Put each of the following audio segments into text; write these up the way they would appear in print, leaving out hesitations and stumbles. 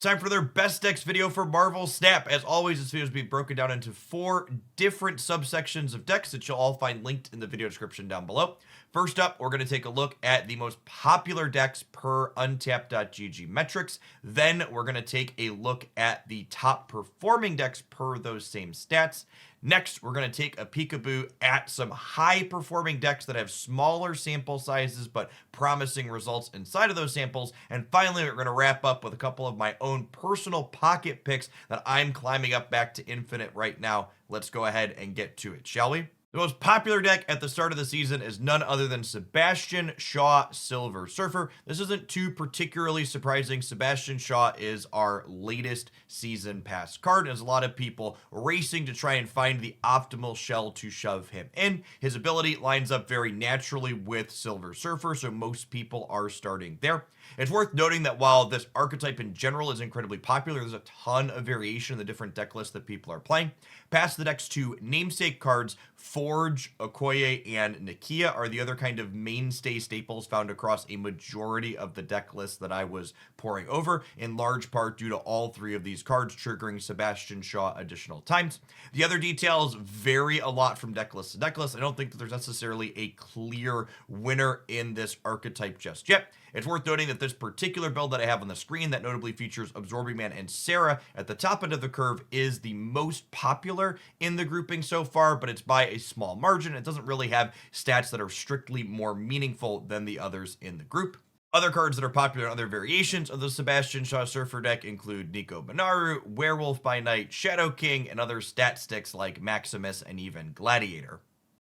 time for their best decks video for Marvel Snap. As always, this video is being broken down into 4 different subsections of decks that you'll all find linked in the video description down below. First up, we're going to take a look at the most popular decks per Untapped.gg metrics. Then we're going to take a look at the top performing decks per those same stats. Next, we're going to take a peekaboo at some high performing decks that have smaller sample sizes but promising results inside of those samples. And finally, we're going to wrap up with a couple of my own personal pocket picks that I'm climbing up back to infinite right now. Let's go ahead and get to it, shall we? The most popular deck at the start of the season is none other than Sebastian Shaw Silver Surfer. This isn't too particularly surprising. Sebastian Shaw is our latest season pass card. There's a lot of people racing to try and find the optimal shell to shove him in. His ability lines up very naturally with Silver Surfer, so most people are starting there. It's worth noting that while this archetype in general is incredibly popular, there's a ton of variation in the different deck lists that people are playing. Past the next 2 namesake cards, Forge, Okoye, and Nakia are the other kind of mainstay staples found across a majority of the deck lists that I was pouring over, in large part due to all 3 of these cards triggering Sebastian Shaw additional times. The other details vary a lot from deck list to deck list. I don't think that there's necessarily a clear winner in this archetype just yet. It's worth noting that this particular build that I have on the screen that notably features Absorbing Man and Sarah at the top end of the curve is the most popular in the grouping so far, but it's by a small margin. It doesn't really have stats that are strictly more meaningful than the others in the group. Other cards that are popular in other variations of the Sebastian Shaw Surfer deck include Nico Binaru, Werewolf by Night, Shadow King, and other stat sticks like Maximus and even Gladiator.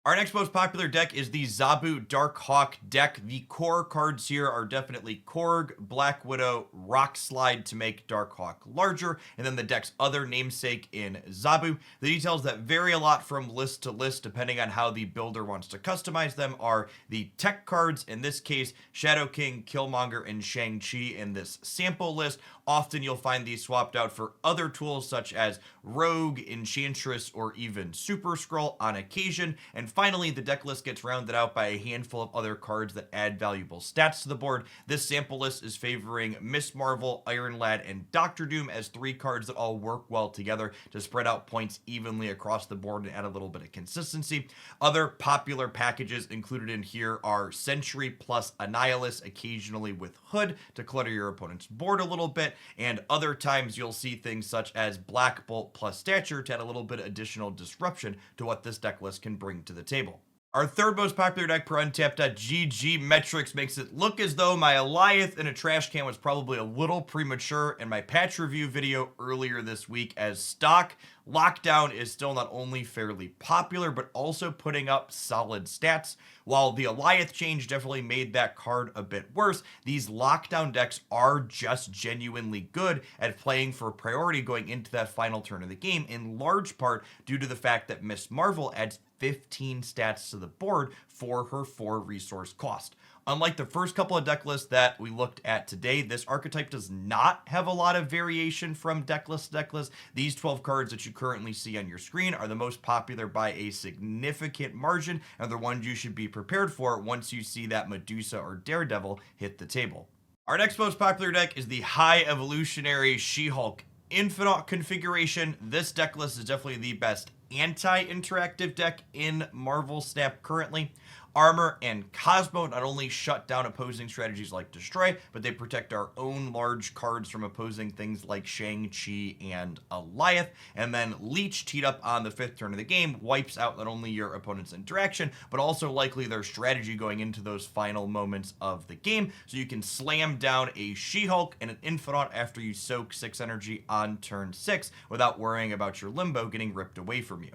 Our next most popular deck is the Zabu Darkhawk deck. The core cards here are definitely Korg, Black Widow, Rock Slide to make Darkhawk larger, and then the deck's other namesake in Zabu. The details that vary a lot from list to list depending on how the builder wants to customize them are the tech cards, in this case Shadow King, Killmonger, and Shang-Chi in this sample list. Often you'll find these swapped out for other tools such as Rogue, Enchantress, or even Super Skrull on occasion. And finally, the deck list gets rounded out by a handful of other cards that add valuable stats to the board. This sample list is favoring Miss Marvel, Iron Lad, and Doctor Doom as 3 cards that all work well together to spread out points evenly across the board and add a little bit of consistency. Other popular packages included in here are Sentry plus Annihilus, occasionally with Hood to clutter your opponent's board a little bit, and other times you'll see things such as Black Bolt plus Stature to add a little bit of additional disruption to what this deck list can bring to the table. Our third most popular deck per Untapped.gg metrics makes it look as though my Alioth in a trash can was probably a little premature in my patch review video earlier this week, as stock Lockdown is still not only fairly popular, but also putting up solid stats. While the Alioth change definitely made that card a bit worse, these Lockdown decks are just genuinely good at playing for priority going into that final turn of the game, in large part due to the fact that Miss Marvel adds 15 stats to the board for her 4 resource cost. Unlike the first couple of deck lists that we looked at today, this archetype does not have a lot of variation from deck list to deck list. These 12 cards that you currently see on your screen are the most popular by a significant margin, and the ones you should be prepared for once you see that Medusa or Daredevil hit the table. Our next most popular deck is the High Evolutionary She-Hulk Infinite configuration. This deck list is definitely the best anti-interactive deck in Marvel Snap currently. Armor and Cosmo not only shut down opposing strategies like Destroy, but they protect our own large cards from opposing things like Shang-Chi and Alioth. And then Leech, teed up on the 5th turn of the game, wipes out not only your opponent's interaction, but also likely their strategy going into those final moments of the game. So you can slam down a She-Hulk and an Infinite after you soak 6 energy on turn 6 without worrying about your Limbo getting ripped away from you.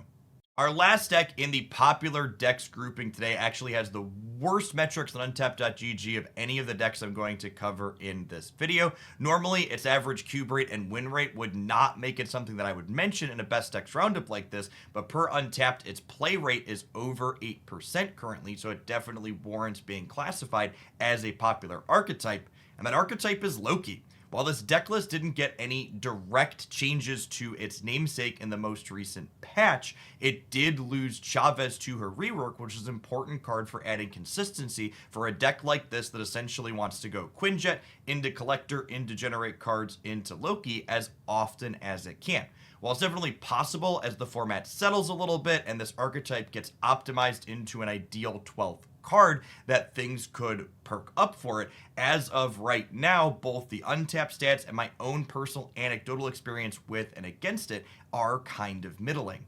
Our last deck in the popular decks grouping today actually has the worst metrics on Untapped.gg of any of the decks I'm going to cover in this video. Normally, its average cube rate and win rate would not make it something that I would mention in a best decks roundup like this, but per Untapped, its play rate is over 8% currently, so it definitely warrants being classified as a popular archetype, and that archetype is Loki. While this deck list didn't get any direct changes to its namesake in the most recent patch, it did lose Chavez to her rework, which is an important card for adding consistency for a deck like this that essentially wants to go Quinjet into Collector, into generate cards, into Loki as often as it can. While it's definitely possible as the format settles a little bit and this archetype gets optimized into an ideal 12th card, that things could perk up for it. As of right now, both the untapped stats and my own personal anecdotal experience with and against it are kind of middling.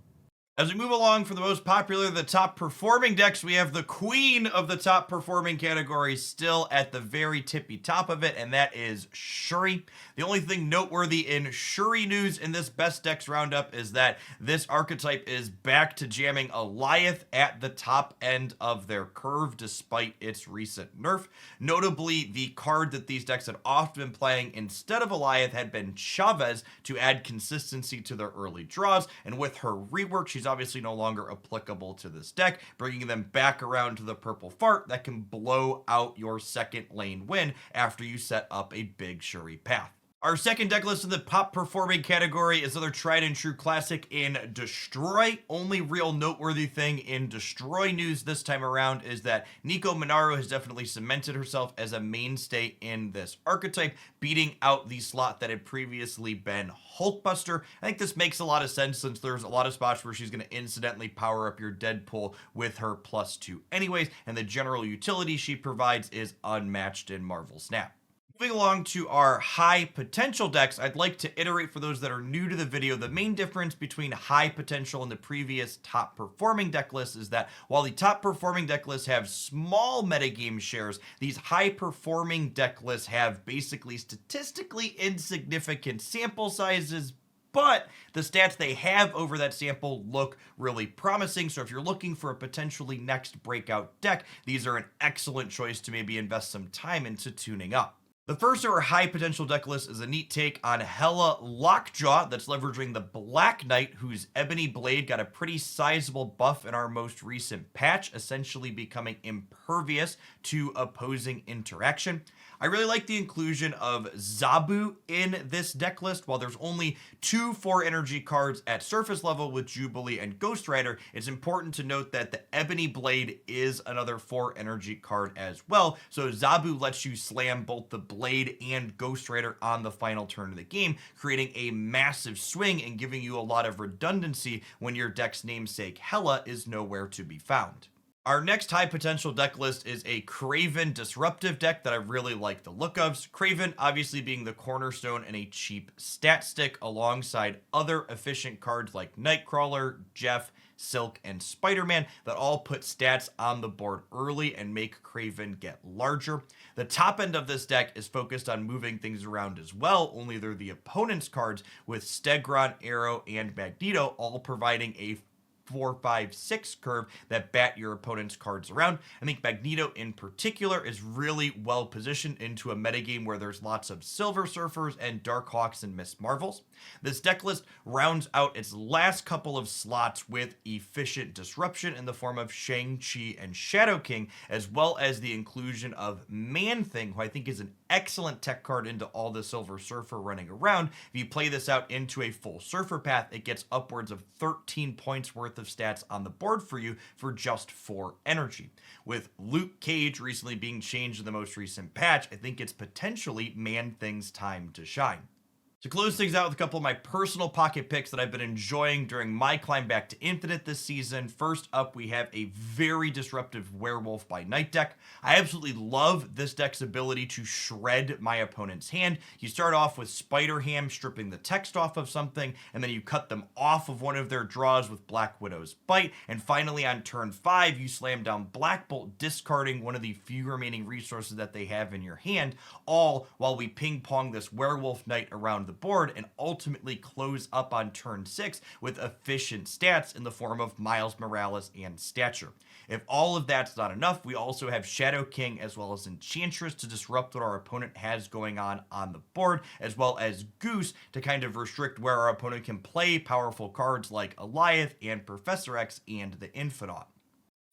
As we move along for the most popular, the top performing decks, we have the queen of the top performing category still at the very tippy top of it, and that is Shuri. The only thing noteworthy in Shuri news in this best decks roundup is that this archetype is back to jamming Alioth at the top end of their curve despite its recent nerf. Notably, the card that these decks had often been playing instead of Alioth had been Chavez to add consistency to their early draws, and with her rework, she's obviously no longer applicable to this deck, bringing them back around to the purple fart that can blow out your second lane win after you set up a big Shuri path. Our second deck list in the top performing category is another tried and true classic in Destroy. Only real noteworthy thing in Destroy news this time around is that Nico Minaru has definitely cemented herself as a mainstay in this archetype, beating out the slot that had previously been Hulkbuster. I think this makes a lot of sense since there's a lot of spots where she's going to incidentally power up your Deadpool with her +2 anyways, and the general utility she provides is unmatched in Marvel Snap. Moving along to our high potential decks, I'd like to iterate for those that are new to the video, the main difference between high potential and the previous top performing deck lists is that while the top performing deck lists have small metagame shares, these high performing deck lists have basically statistically insignificant sample sizes, but the stats they have over that sample look really promising. So if you're looking for a potentially next breakout deck, these are an excellent choice to maybe invest some time into tuning up. The first of our high potential deck list is a neat take on Hela Lockjaw that's leveraging the Black Knight, whose Ebony Blade got a pretty sizable buff in our most recent patch, essentially becoming impervious to opposing interaction. I really like the inclusion of Zabu in this deck list. While there's only 2 4 energy cards at surface level with Jubilee and Ghost Rider, it's important to note that the Ebony Blade is another 4 energy card as well. So Zabu lets you slam both the Blade and Ghost Rider on the final turn of the game, creating a massive swing and giving you a lot of redundancy when your deck's namesake Hela is nowhere to be found. Our next high potential deck list is a Kraven disruptive deck that I really like the look of. Kraven obviously being the cornerstone and a cheap stat stick alongside other efficient cards like Nightcrawler, Jeff, Silk, and Spider-Man that all put stats on the board early and make Kraven get larger. The top end of this deck is focused on moving things around as well, only they're the opponent's cards, with Stegron, Arrow, and Magneto all providing a 4, 5, 6 curve that bat your opponent's cards around. I think Magneto in particular is really well positioned into a metagame where there's lots of Silver Surfers and Darkhawks and Miss Marvels. This deck list rounds out its last couple of slots with efficient disruption in the form of Shang-Chi and Shadow King, as well as the inclusion of Man-Thing, who I think is an excellent tech card into all the Silver Surfer running around. If you play this out into a full Surfer path, it gets upwards of 13 points worth of stats on the board for you for just 4 energy. With Luke Cage recently being changed in the most recent patch, I think it's potentially Man-Thing's time to shine. To close things out with a couple of my personal pocket picks that I've been enjoying during my climb back to Infinite this season. First up, we have a very disruptive Werewolf by Night deck. I absolutely love this deck's ability to shred my opponent's hand. You start off with Spider-Ham stripping the text off of something, and then you cut them off of one of their draws with Black Widow's Bite, and finally on turn 5, you slam down Black Bolt, discarding one of the few remaining resources that they have in your hand, all while we ping-pong this Werewolf Knight around the board and ultimately close up on turn 6 with efficient stats in the form of Miles Morales and Stature. If all of that's not enough, we also have Shadow King as well as Enchantress to disrupt what our opponent has going on the board, as well as Goose to kind of restrict where our opponent can play powerful cards like Alioth and Professor X and the Infinite.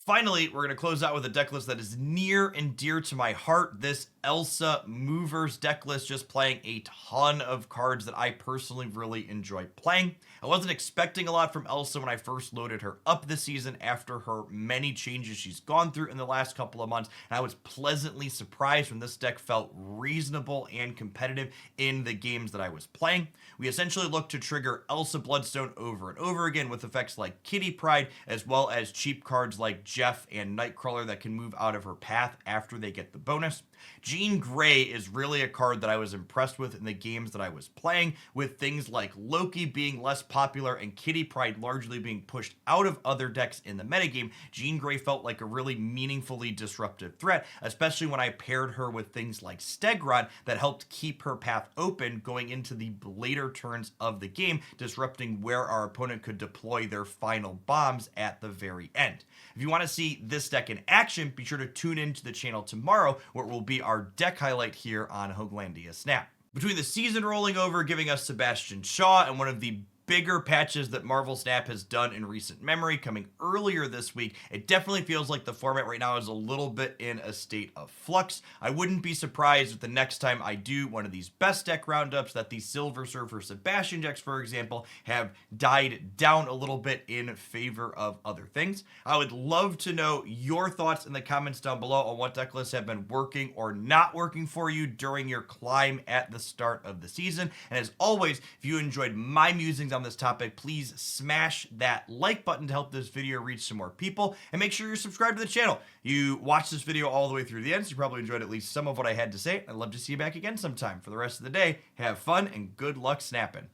Finally, we're going to close out with a deck list that is near and dear to my heart. This Elsa Movers deck list, just playing a ton of cards that I personally really enjoy playing. I wasn't expecting a lot from Elsa when I first loaded her up this season after her many changes she's gone through in the last couple of months, and I was pleasantly surprised when this deck felt reasonable and competitive in the games that I was playing. We essentially look to trigger Elsa Bloodstone over and over again with effects like Kitty Pryde, as well as cheap cards like Jeff and Nightcrawler that can move out of her path after they get the bonus. Jean Grey is really a card that I was impressed with in the games that I was playing, with things like Loki being less popular and Kitty Pryde largely being pushed out of other decks in the metagame. Jean Grey felt like a really meaningfully disruptive threat, especially when I paired her with things like Stegron that helped keep her path open going into the later turns of the game, disrupting where our opponent could deploy their final bombs at the very end. If you want to see this deck in action, be sure to tune in to the channel tomorrow, where it will be our deck highlight here on Hoaglandia Snap. Between the season rolling over, giving us Sebastian Shaw, and one of the bigger patches that Marvel Snap has done in recent memory coming earlier this week, it definitely feels like the format right now is a little bit in a state of flux. I wouldn't be surprised if the next time I do one of these best deck roundups that the Silver Surfer Sebastian decks, for example, have died down a little bit in favor of other things. I would love to know your thoughts in the comments down below on what deck lists have been working or not working for you during your climb at the start of the season. And as always, if you enjoyed my musings on this topic, please smash that like button to help this video reach some more people, and make sure you're subscribed to the channel. You watched this video all the way through the end, so you probably enjoyed at least some of what I had to say. I'd love to see you back again sometime. For the rest of the day, have fun and good luck snapping.